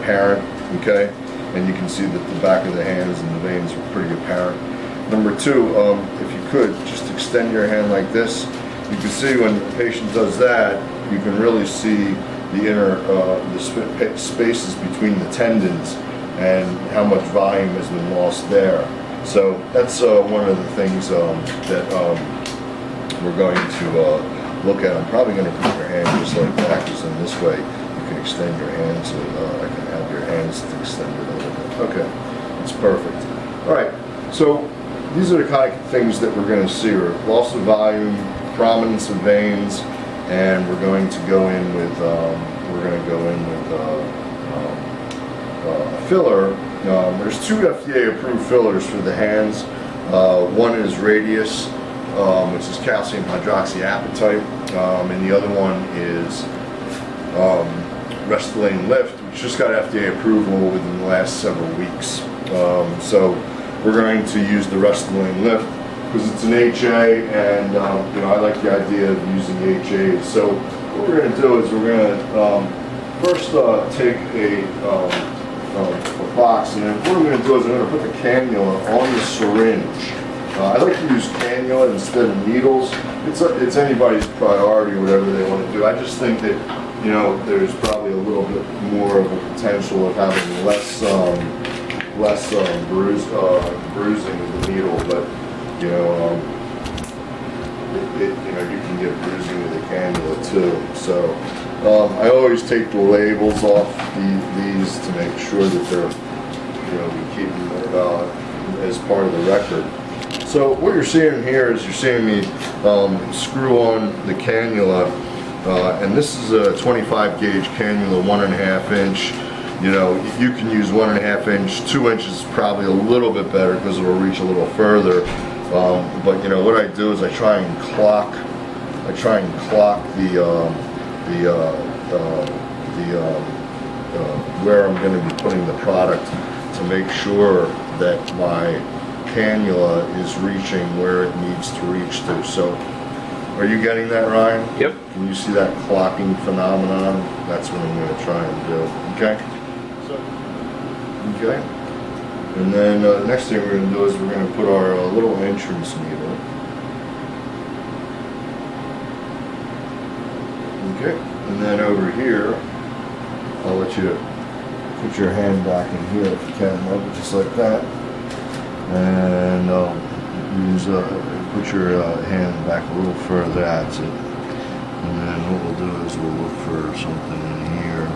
apparent, okay? And you can see that the back of the hands and the veins are pretty apparent. Number two, if you could, just extend your hand like this. You can see when the patient does that, you can really see the inner, the spaces between the tendons and how much volume has been lost there. So that's one of the things that we're going to look at. I'm probably going to put your hand just like that, because in this way you can extend your hand, so I can have your hands extended a little bit. Okay, that's perfect. All right, so these are the kind of things that we're going to see: loss of volume, prominence of veins, and we're going to go in with a filler. There's two FDA-approved fillers for the hands. One is Radiesse, which is calcium hydroxyapatite, and the other one is Restylane Lyft, which just got FDA approval within the last several weeks. So we're going to use the Restylane Lyft because it's an HA, and you know, I like the idea of using HAs. So what we're going to do is we're going to first take a box, and then what I'm going to do is I'm going to put the cannula on the syringe. I like to use cannula instead of needles. It's anybody's priority, whatever they want to do. I just think that, you know, there's probably a little bit more of a potential of having less bruising with the needle, but you know, you know, you can get bruising with a cannula too. So I always take the labels off these to make sure that they're, you know, we keep them as part of the record. So what you're seeing here is you're seeing me screw on the cannula, and this is a 25 gauge cannula, 1.5 inch. You know, you can use 1.5 inch, 2 inches is probably a little bit better because it will reach a little further. But you know what I do is I try and clock where I'm going to be putting the product to make sure that my cannula is reaching where it needs to reach to. So, are you getting that, Ryan? Yep. Can you see that clocking phenomenon? That's what I'm going to try and do. Okay. Okay. And then the next thing we're going to do is we're going to put our little entrance needle. Okay. And then over here, I'll let you put your hand back in here if you can, just like that. And put your hand back a little further, that's it. And then what we'll do is we'll look for something in here.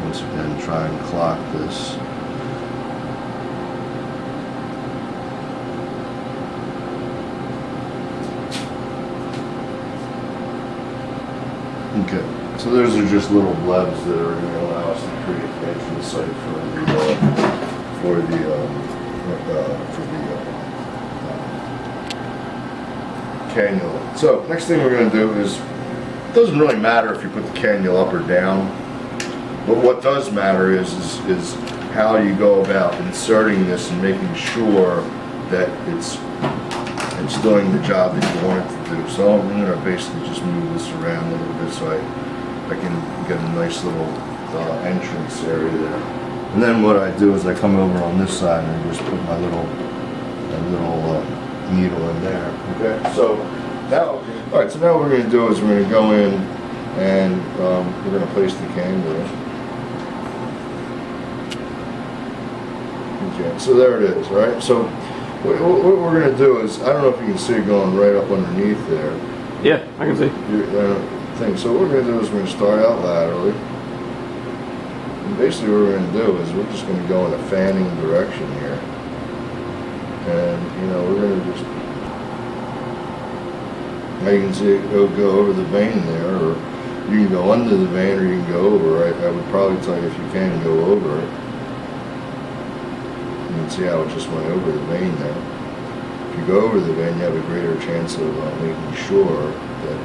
Once again, try and clock this. Okay. So those are just little blebs that are going to allow us to create the entrance site for the cannula. So next thing we're going to do is, it doesn't really matter if you put the cannula up or down, but what does matter is how you go about inserting this and making sure that it's doing the job that you want it to do. So I'm going to basically just move this around a little bit so I can get a nice little entrance area there. And then what I do is I come over on this side and just put my little needle in there. Okay. So now, all right. So now what we're going to do is we're going to go in and we're going to place the cannula. Okay. So there it is. Right. So what we're going to do is, I don't know if you can see it going right up underneath there. Yeah, I can see. So what we're going to do is we're going to start out laterally. And basically what we're going to do is we're just going to go in a fanning direction here. And, you know, we're going to just, now you can see it go over the vein there, or you can go under the vein or you can go over. I would probably tell you, if you can, go over it. You can see how it just went over the vein there. If you go over the vein, you have a greater chance of making sure that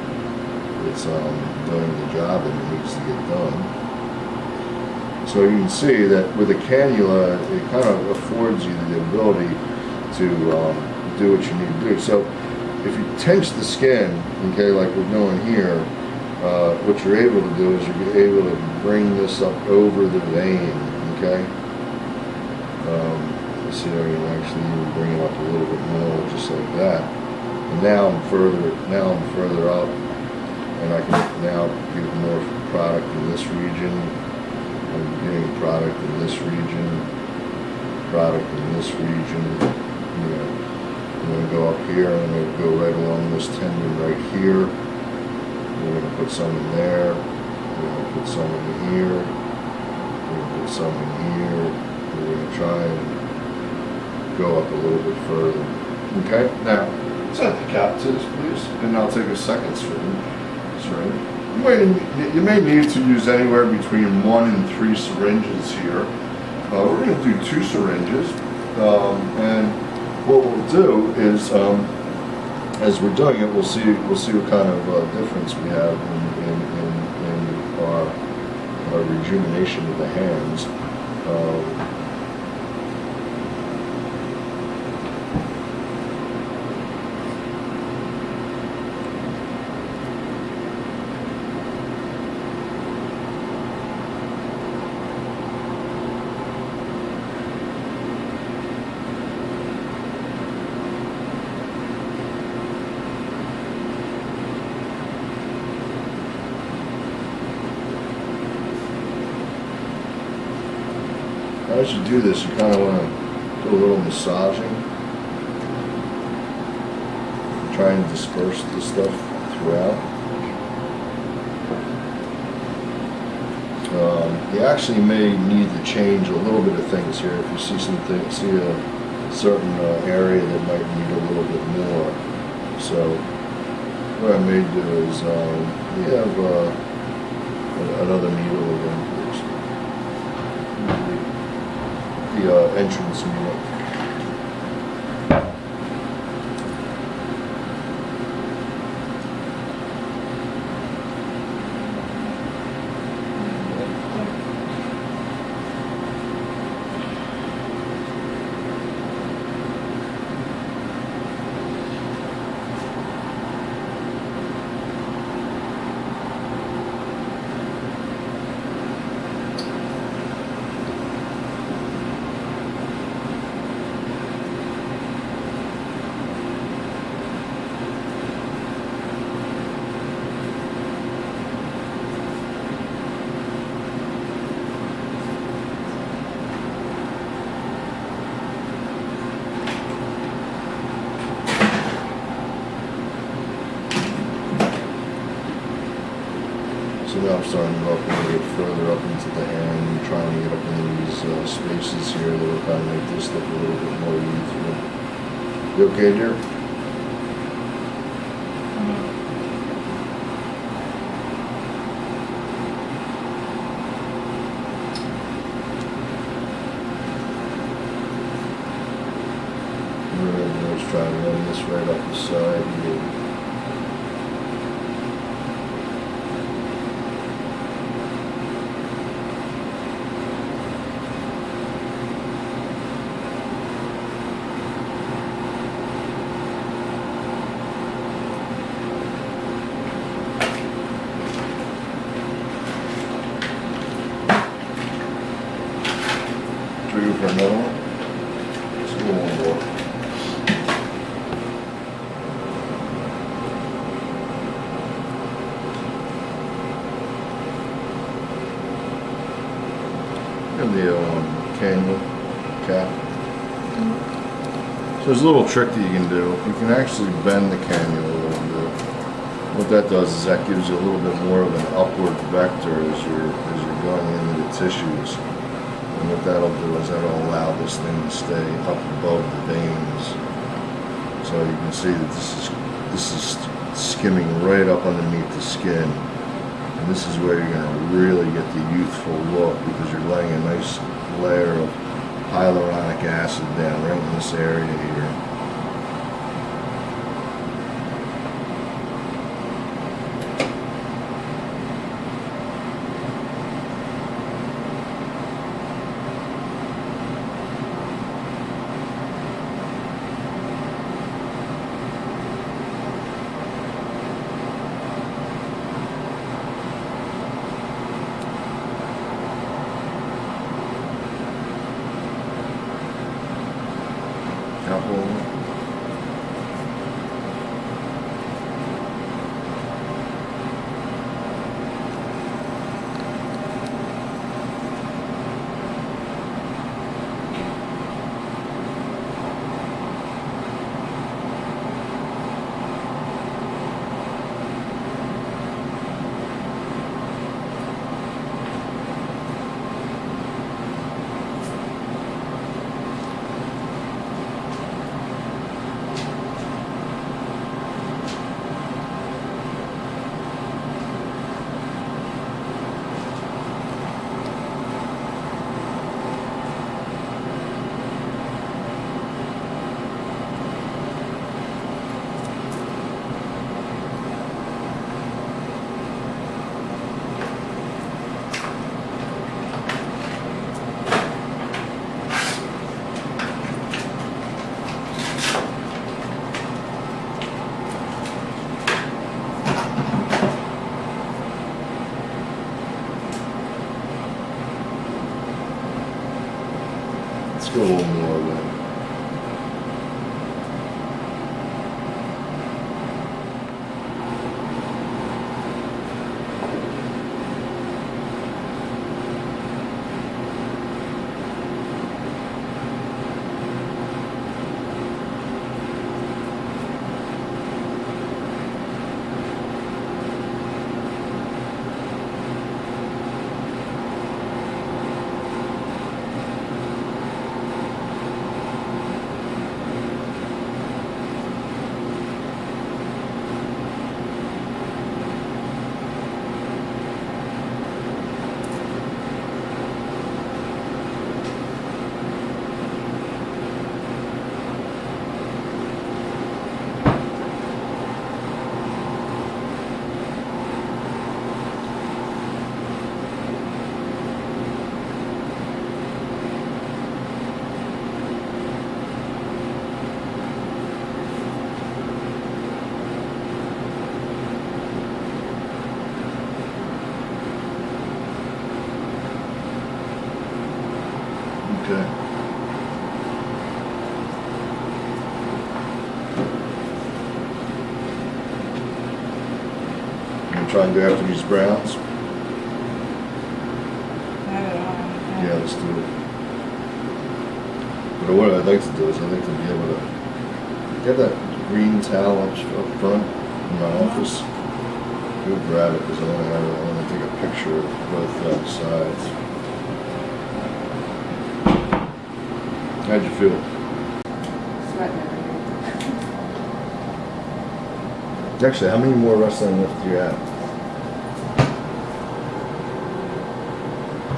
it's doing the job that it needs to get done. So you can see that with a cannula, it kind of affords you the ability to do what you need to do. So if you tense the skin, okay, like we're doing here, what you're able to do is you're able to bring this up over the vein, okay? Let's see, I can actually even bring it up a little bit more, just like that. And now I'm further up, and I can now give more product in this region. I'm getting product in this region, product in this region. You know, I'm going to go up here, and I'm going to go right along this tendon right here. We're going to put some in there. We're going to put some in here. We're going to put some in here. We're going to try and go up a little bit further. Okay, now set the cap to this, please, and I'll take a second syringe. You may need to use anywhere between 1 and 3 syringes here. We're going to do 2 syringes, and what we'll do is, as we're doing it, we'll see what kind of difference we have in our rejuvenation of the hands. As you do this, you kind of want to do a little massaging. Try and disperse the stuff throughout. You actually may need to change a little bit of things here. If you see a certain area that might need a little bit more. So what I may do is we have another needle again. The entrance needle. So now I'm starting to go up a little bit further up into the hand and trying to get up into these spaces here that will kind of make this look a little bit more youthful. You okay, dear? Let's try to run this right up the side here. For another one. Let's do one more. And the cannula cap. So there's a little trick that you can do. You can actually bend the cannula a little bit. What that does is that gives you a little bit more of an upward vector as you're going into the tissues. And what that'll do is that'll allow this thing to stay up above the veins. So you can see that this is skimming right up underneath the skin. And this is where you're going to really get the youthful look because you're laying a nice layer of hyaluronic acid down right in this area here. do a little more of that. Okay. I'm trying to do after these browns. Yeah, let's do it. But what I'd like to do is I'd like to be able to get that green towel up front in my office. Go grab it because I want to take a picture of both sides. How'd you feel? Sweating. Actually, how many more Restylane Lyft do you have?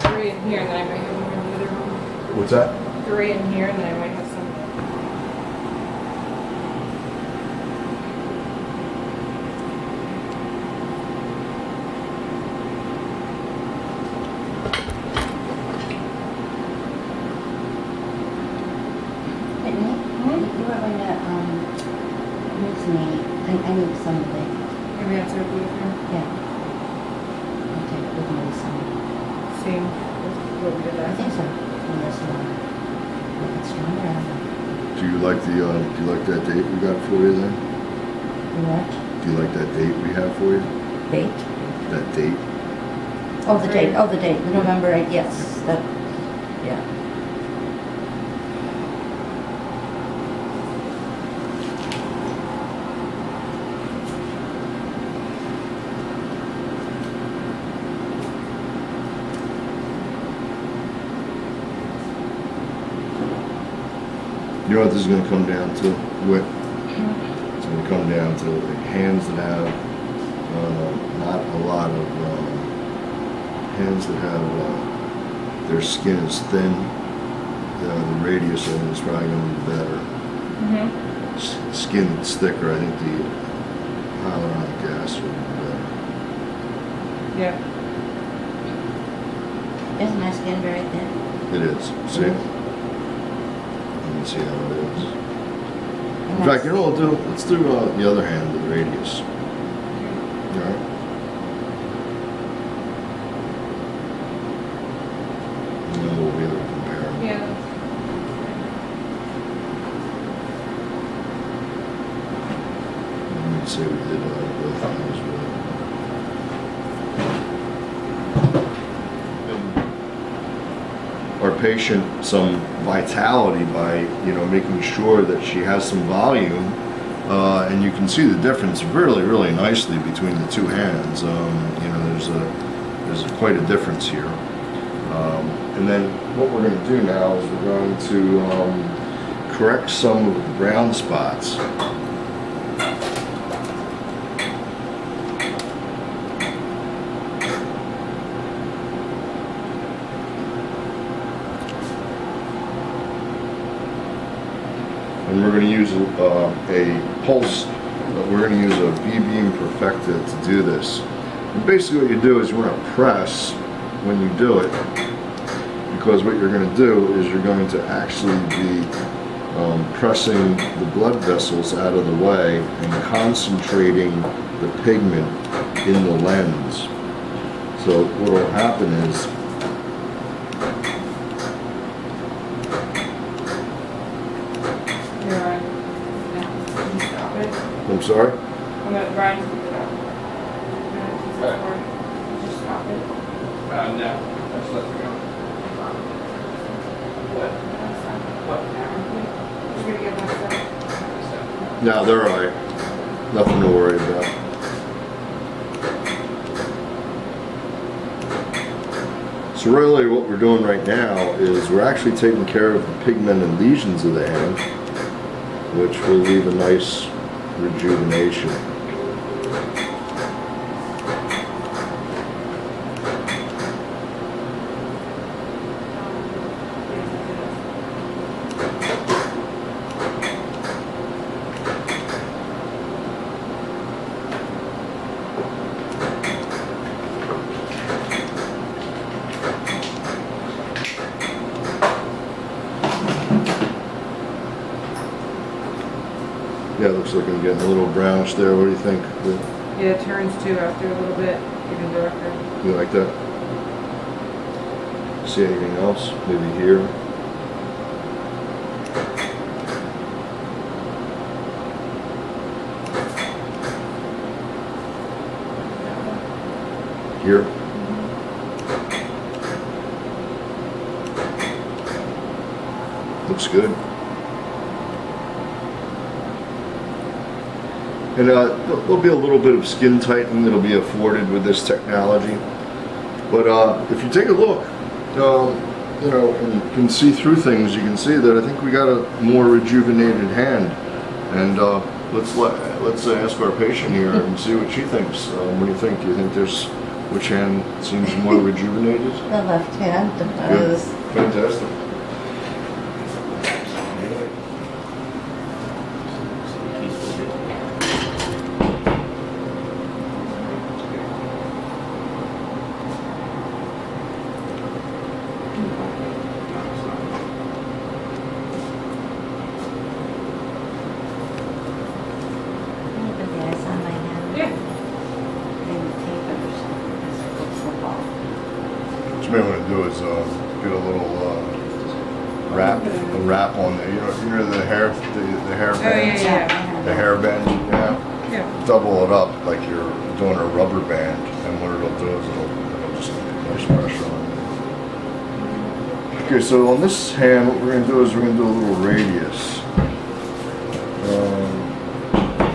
3 in here, and then I might have one in the other room. What's that? 3 in here, and then I might have some. Whitney, you were going to, use me, I need something, Maybe that's our blue here. yeah. Okay, with me some, Same with what we did I last think so, time. on this one. Make it stronger, I don't know. Do you like that date we got for you then? What? Do you like that date we have for you? Date? That date? Oh, the date, the November 8th, yes, that, yeah. You know what this is going to come down to? What? It's going to come down to like hands that have not a lot of hands that have their skin is thin. The radius of it is probably going to be better. Skin that's thicker, I think the hyaluronic acid would be better. Yeah. Isn't my skin very thin? It is. See? You can see how it is. And In fact, you know what we'll do? Let's do the other hand, the radius. Alright? And then we'll be able to compare them. Yeah. Let me say we did both hands really. Our patient some vitality by, making sure that she has some volume, and you can see the difference really, really nicely between the two hands. There's quite a difference here. And then what we're going to do now is we're going to correct some of the brown spots. And we're going to use a pulse, we're going to use a B-beam perfecta to do this. And basically what you do is you want to press when you do it, because what you're going to do is you're going to actually be pressing the blood vessels out of the way and concentrating the pigment in the lens. So what will happen is sorry? I'm gonna, Brian's gonna do that. Just stop it. No, that's let me go. What? Just gonna get my stuff. No, they're all right. Nothing to worry about. So really what we're doing right now is we're actually taking care of the pigmented lesions of the hand, which will leave a nice rejuvenation. Yeah, it looks like I'm getting a little brownish there. What do you think? Yeah, it turns too after a little bit, even darker. You like that? See anything else? Maybe here? Here? Looks good. And there'll be a little bit of skin tightening that'll be afforded with this technology. But if you take a look, you know, and can see through things, you can see that I think we got a more rejuvenated hand. And let's ask our patient here and see what she thinks. What do you think? Do you think which hand seems more rejuvenated? The left hand, Good. because Fantastic. the gas on my hand. Yeah. And tape it or something, because it looks football. What you may want to do is get a little wrap on there. You know the hair Oh, bands? yeah. The hair band you have? Yeah. Double it up like you're doing a rubber band, and what it'll do is it'll just put nice pressure on it. Okay, so on this hand, what we're going to do is we're going to do a little radius.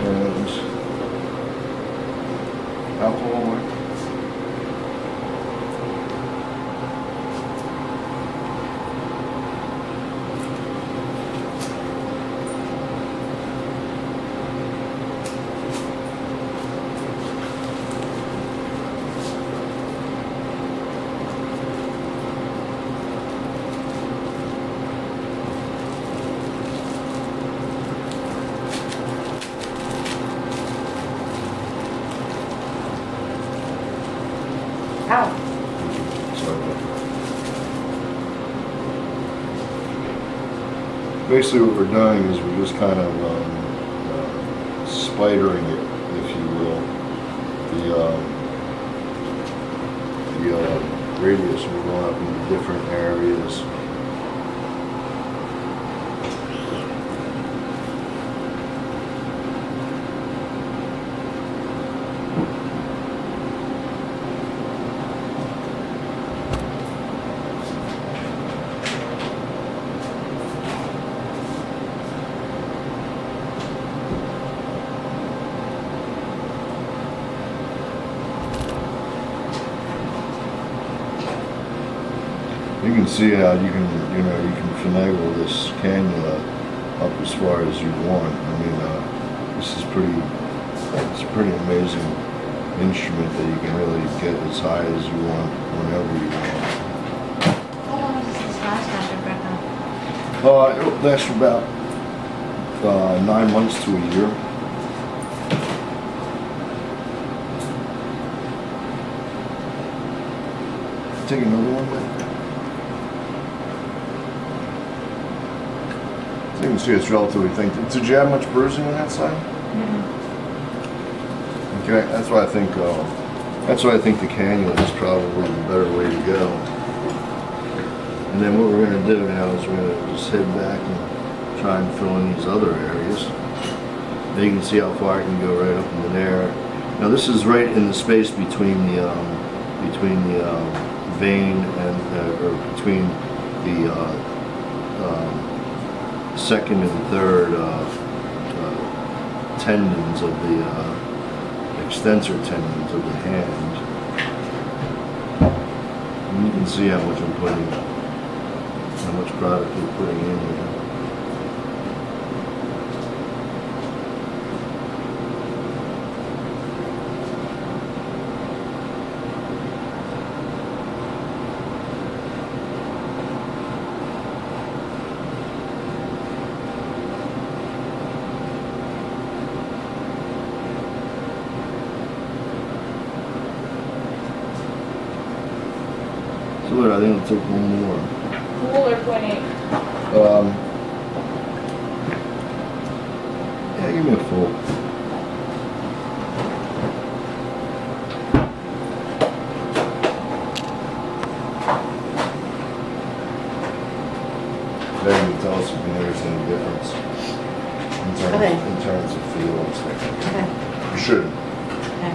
And alcohol wipe. Ow. So basically what we're doing is we're just kind of spidering it, if you will. The radius will go up into different areas. You can see how you can finagle this cannula up as far as you want. I mean, this is it's a pretty amazing instrument that you can really get as high as you want whenever you want. How long does this last after Greco? It'll last for about 9 months to a year. Take another one then. So you can see it's relatively thin. Did you have much bruising on that side? Okay, that's why I think the cannula is probably the better way to go. And then what we're going to do now is we're going to just head back and try and fill in these other areas. Now you can see how far I can go right up into there. Now this is right in the space between the vein and or between the second and third tendons of the extensor tendons of the hand. And you can see how much I'm putting, how much product we're putting in here. So look, I think it'll take one more. Full or 0.8? Yeah, give me a full. There you can tell us if you notice any difference in terms of feel and stuff like that. Okay. You should. Okay.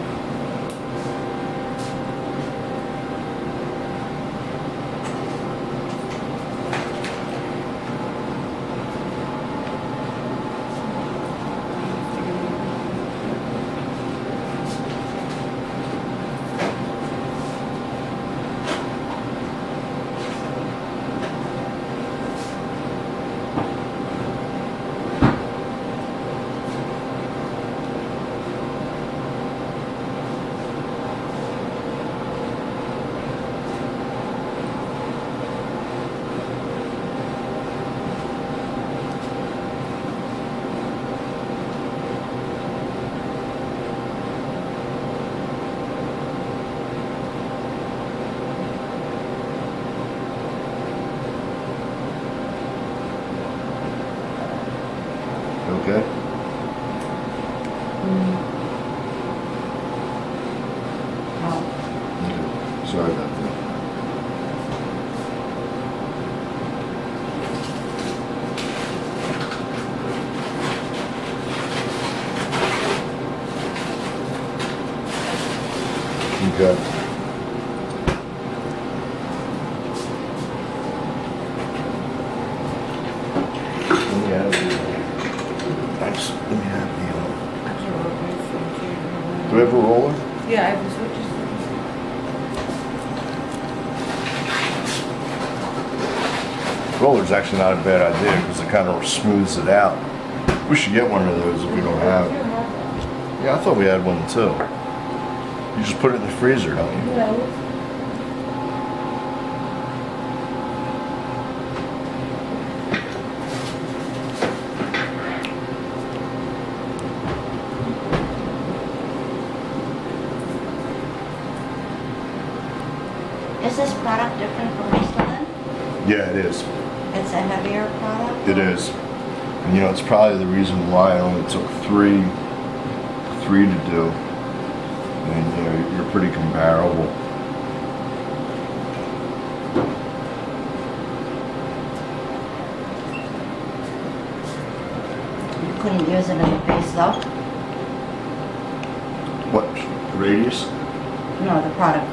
Okay. Oh. Okay. Sorry about that. Okay. Let me have the, thanks. Let me have the, do I have a roller? Yeah, I have the switches. Roller's actually not a bad idea because it kind of smooths it out. We should get one of those if we don't have it. Yeah, I thought we had one too. You just put it in the freezer, don't you? No. Is this product different from Restylane? Yeah, it is. It's a heavier product? It is. And you know, it's probably the reason why I only took three to do. And you know, you're pretty comparable. You couldn't use it in the face though? What? Radiesse? No, the product.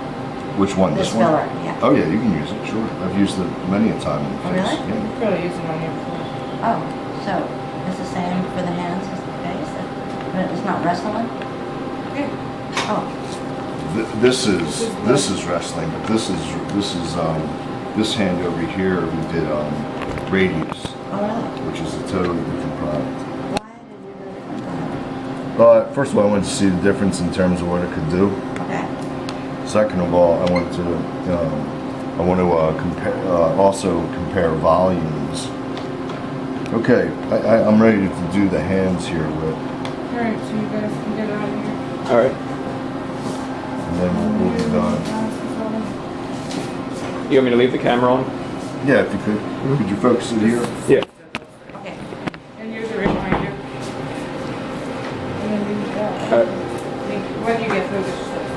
Which one? This This one? filler, yeah. Oh yeah, you can use it, sure. I've used it many a time in the Oh, face. really? Yeah. You probably use them on your phone. Oh, so it's the same for the hands as the face? But it's not Restylane? Yeah. Oh, This is wrestling, but this hand over here we did Radiesse, oh really? which is a totally different product. Why did you do a different product? First of all, I wanted to see the difference in terms of what it could do. Okay. Second of all, I want to also compare volumes. Okay, I'm ready to do the hands here with, Alright, so you guys can get out of here. All right. and then we'll be done. You want me to leave the camera on? Yeah, if you could. Could you focus it here? Yeah. Okay. And here's a reminder. And then you, when you get through this, just let us know.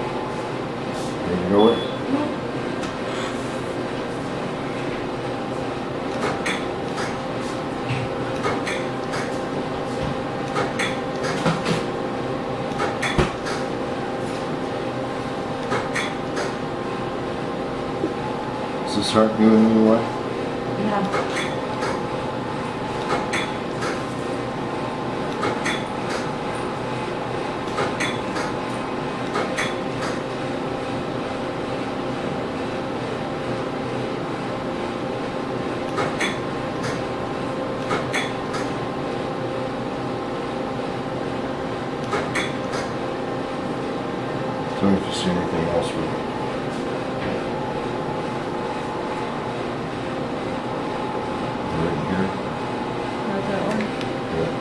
There you go. hurt you in any way? Yeah. Tell me if you see anything else with it. Right here. How's that one? Yeah.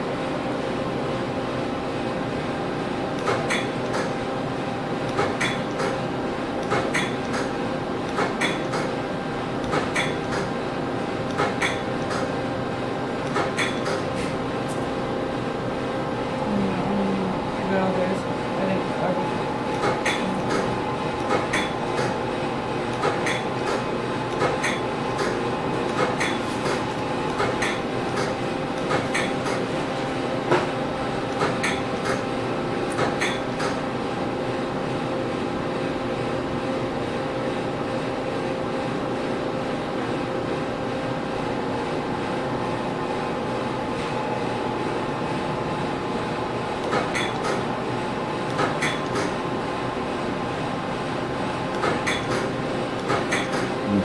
No, there's, I think,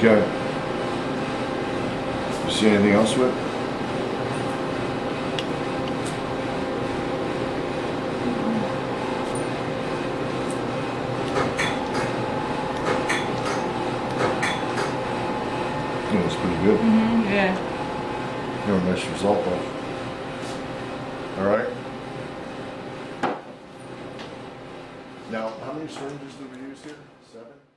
Okay. You see anything else with it? Yeah, it's pretty good. yeah. You know, nice result though. All right. Now, how many syringes did we use here? 7?